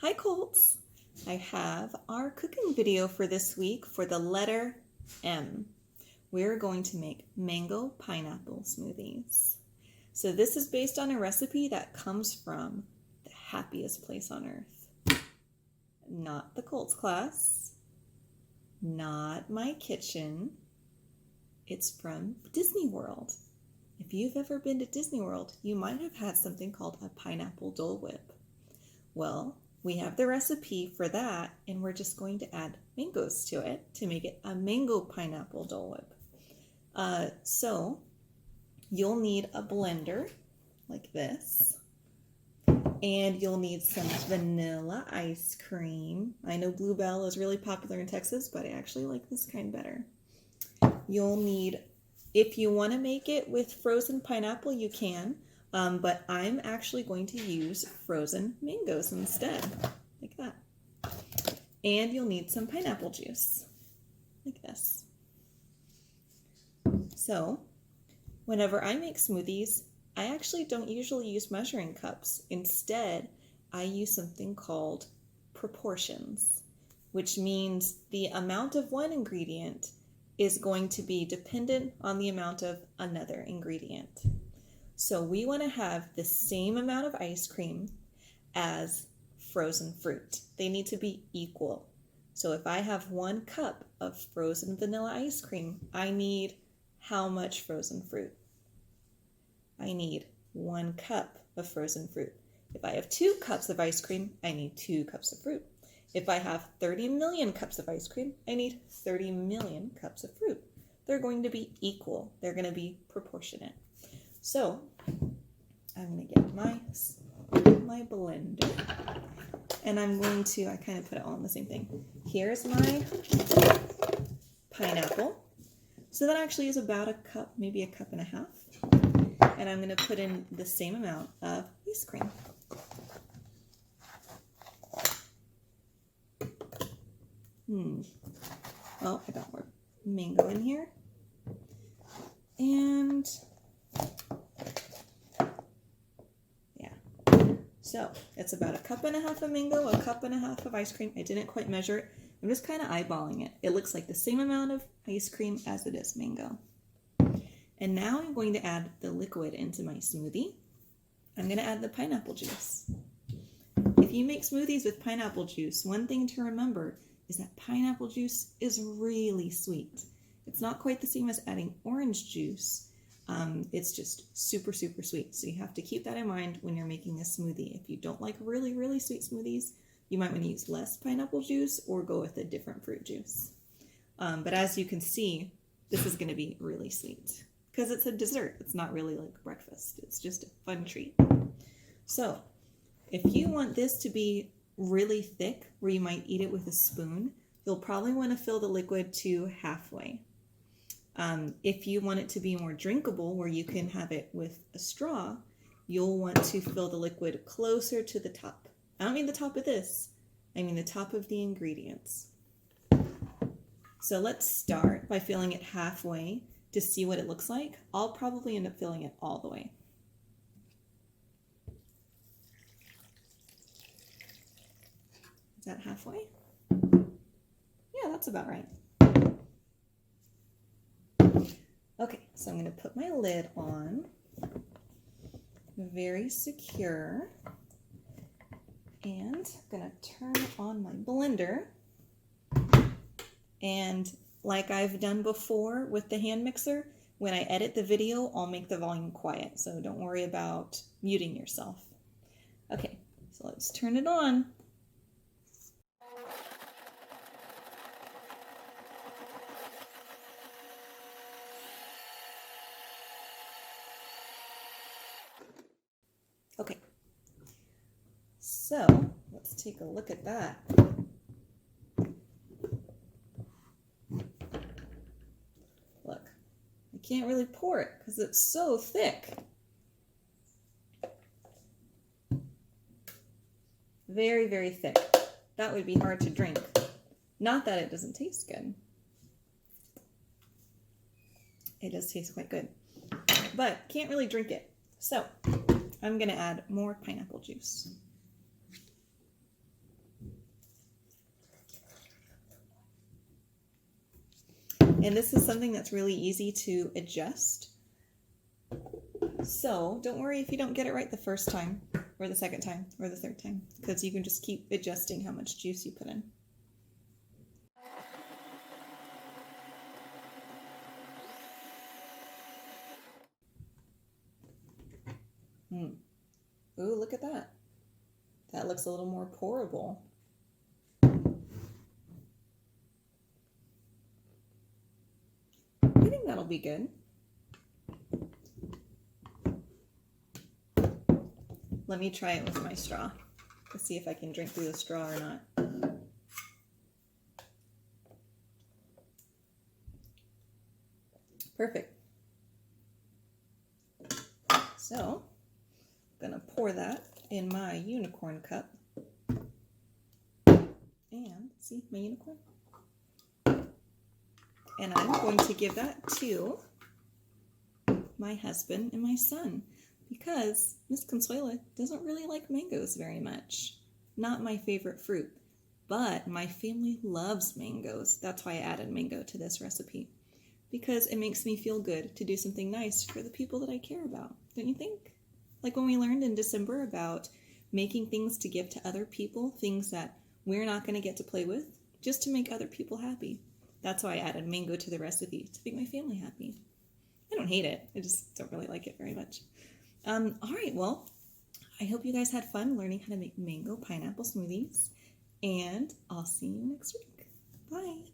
Hi Colts! I have our cooking video for this week for the letter M. We're going to make mango pineapple smoothies. So this is based on a recipe that comes from the happiest place on earth. Not the Colts class, not my kitchen. It's from Disney World. If you've ever been to Disney World, you might have had something called a pineapple Dole Whip. Well, we have the recipe for that, and we're just going to add mangoes to it to make it a mango pineapple Dole Whip. So you'll need a blender like this, and you'll need some vanilla ice cream. I know Bluebell is really popular in Texas, but I actually like this kind better. You'll need, if you want to make it with frozen pineapple, you can. But I'm actually going to use frozen mangoes instead, like that. And you'll need some pineapple juice, like this. So, whenever I make smoothies, I actually don't usually use measuring cups. Instead, I use something called proportions, which means the amount of one ingredient is going to be dependent on the amount of another ingredient. So we want to have the same amount of ice cream as frozen fruit. They need to be equal. So if I have 1 cup of frozen vanilla ice cream, I need how much frozen fruit? I need 1 cup of frozen fruit. If I have 2 cups of ice cream, I need 2 cups of fruit. If I have 30 million cups of ice cream, I need 30 million cups of fruit. They're going to be equal. They're going to be proportionate. So I'm going to get my blender, and I'm going to, I kind of put it all in the same thing. Here's my pineapple. So that actually is about a cup, maybe a cup and a half. And I'm going to put in the same amount of ice cream. Well, I got more mango in here. And so it's about a cup and a half of mango, a cup and a half of ice cream. I didn't quite measure it. I'm just kind of eyeballing it. It looks like the same amount of ice cream as it is mango. And now I'm going to add the liquid into my smoothie. I'm going to add the pineapple juice. If you make smoothies with pineapple juice, one thing to remember is that pineapple juice is really sweet. It's not quite the same as adding orange juice. It's just super, super sweet. So you have to keep that in mind when you're making a smoothie. If you don't like really, really sweet smoothies, you might want to use less pineapple juice or go with a different fruit juice. But as you can see, this is going to be really sweet because it's a dessert. It's not really like breakfast. It's just a fun treat. So if you want this to be really thick, where you might eat it with a spoon, you'll probably want to fill the liquid to halfway. If you want it to be more drinkable, where you can have it with a straw, you'll want to fill the liquid closer to the top. I don't mean the top of this, I mean the top of the ingredients. So let's start by filling it halfway to see what it looks like. I'll probably end up filling it all the way. Is that halfway? Yeah, that's about right. Okay, so I'm going to put my lid on, very secure, and I'm going to turn on my blender. And like I've done before with the hand mixer, when I edit the video, I'll make the volume quiet, so don't worry about muting yourself. Okay, so let's turn it on. Okay, so let's take a look at that. Look, I can't really pour it because it's so thick. Very, very thick. That would be hard to drink. Not that it doesn't taste good. It does taste quite good, but can't really drink it. So I'm going to add more pineapple juice. And this is something that's really easy to adjust. So don't worry if you don't get it right the first time, or the second time, or the third time, because you can just keep adjusting how much juice you put in. Ooh, look at that. That looks a little more pourable. I think that'll be good. Let me try it with my straw to see if I can drink through the straw or not. Perfect. So, I'm gonna pour that in my unicorn cup. And see my unicorn? And I'm going to give that to my husband and my son, because Miss Consuela doesn't really like mangoes very much. Not my favorite fruit, but my family loves mangoes. That's why I added mango to this recipe, because it makes me feel good to do something nice for the people that I care about. Don't you think? Like when we learned in December about making things to give to other people, things that we're not going to get to play with, just to make other people happy. That's why I added mango to the recipe, to make my family happy. I don't hate it. I just don't really like it very much. All right, well, I hope you guys had fun learning how to make mango pineapple smoothies, and I'll see you next week. Bye.